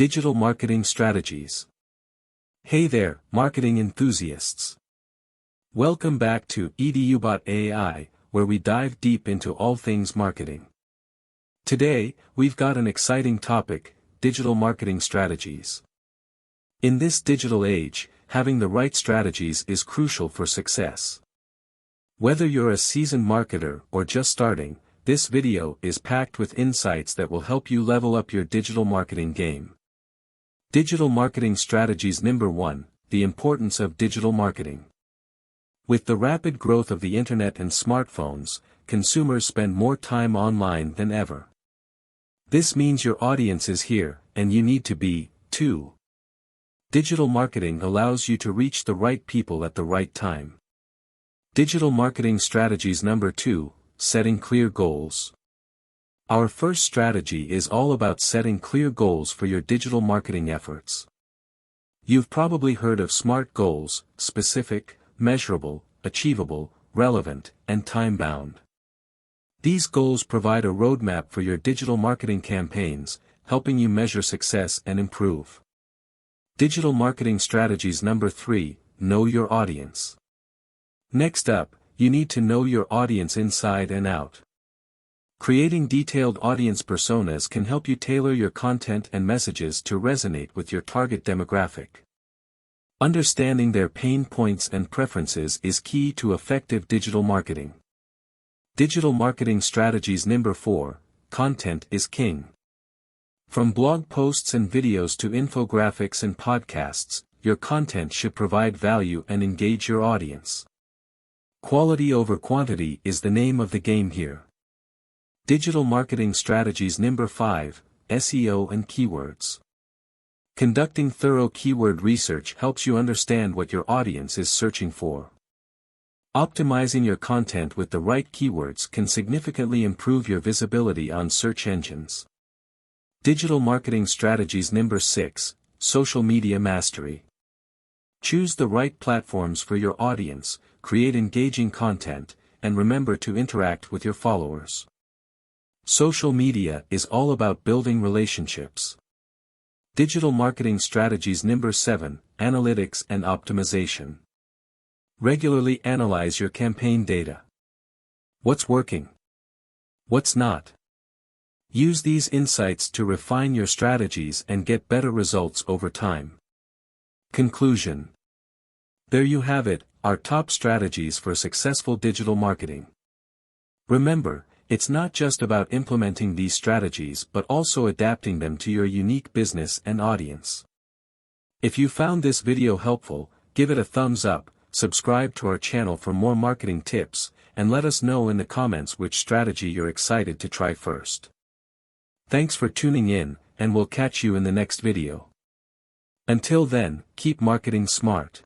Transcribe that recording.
Digital marketing strategies. Hey there, marketing enthusiasts. Welcome back to EduBot.ai, where we dive deep into all things marketing. Today, we've got an exciting topic: digital marketing strategies. In this digital age, having the right strategies is crucial for success. Whether you're a seasoned marketer or just starting, this video is packed with insights that will help you level up your digital marketing game. Digital marketing strategies. Number 1, the importance of digital marketing. With the rapid growth of the internet and smartphones, consumers spend more time online than ever. This means your audience is here, and you need to be, too. Digital marketing allows you to reach the right people at the right time. Digital marketing strategies. Number 2, setting clear goals. Our first strategy is all about setting clear goals for your digital marketing efforts. You've probably heard of SMART goals: specific, measurable, achievable, relevant, and time-bound. These goals provide a roadmap for your digital marketing campaigns, helping you measure success and improve. Digital marketing strategies. Number 3, know your audience. Next up, you need to know your audience inside and out. Creating detailed audience personas can help you tailor your content and messages to resonate with your target demographic. Understanding their pain points and preferences is key to effective digital marketing. Digital marketing strategies. Number 4, content is king. From blog posts and videos to infographics and podcasts, your content should provide value and engage your audience. Quality over quantity is the name of the game here. Digital marketing strategies. Number 5, SEO and keywords. Conducting thorough keyword research helps you understand what your audience is searching for. Optimizing your content with the right keywords can significantly improve your visibility on search engines. Digital marketing strategies. Number 6, social media mastery. Choose the right platforms for your audience, create engaging content, and remember to interact with your followers. Social media is all about building relationships. Digital marketing strategies. Number 7, analytics and optimization. Regularly analyze your campaign data. What's working? What's not? Use these insights to refine your strategies and get better results over time. Conclusion. There you have it, our top strategies for successful digital marketing. Remember, it's not just about implementing these strategies but also adapting them to your unique business and audience. If you found this video helpful, give it a thumbs up, subscribe to our channel for more marketing tips, and let us know in the comments which strategy you're excited to try first. Thanks for tuning in, and we'll catch you in the next video. Until then, keep marketing smart.